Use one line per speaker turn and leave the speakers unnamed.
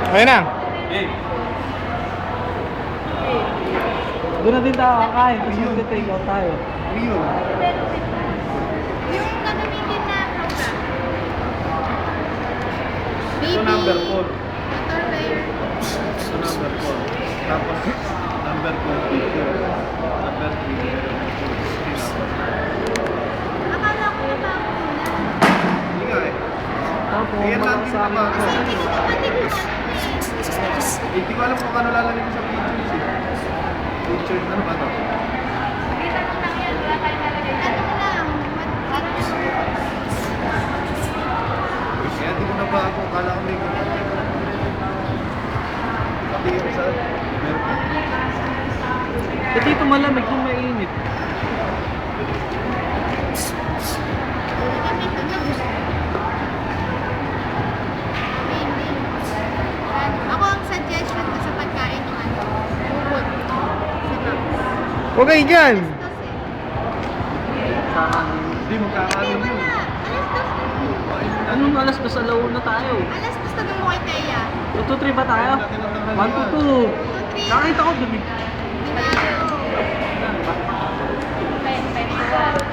Ayun na.
Doon na din tayo kakain, tapos mag-take out tayo.
Rio.
Yung gagamitin na program.
Ito number 4.
Motor wear.
Ito number 4. Tapos number 2 picture. Number 3.
Akala ko na ba ako muna?
Hindi nga eh.
Tapos,
Ayan lang din
malasama
naman.
ko.
Kasi hindi ko kapatid mo eh.
Hindi ko alam kung ano lalagay ko sa pictures eh. Pictures, ano ba ito?
Makita mo lang yan, wala tayong nalagay. Ano lang, parang
Kaya di ko na ba ako, kala ko may pati yung sa meron pa.
Eh, dito malamig yung mainit.
ako ang suggestion ko sa pagkain ng ano, bubot. Si Max.
Huwag kayo dyan.
Hindi, magkakaano
Hindi,
yun.
wala. Alas 2.
Anong alas 2 alauna tayo?
Alas 2 sabi mo kay Teya.
2 to 3 ba tayo? 1 to 2. Nakita ko dumi.
Hindi na. Pwede.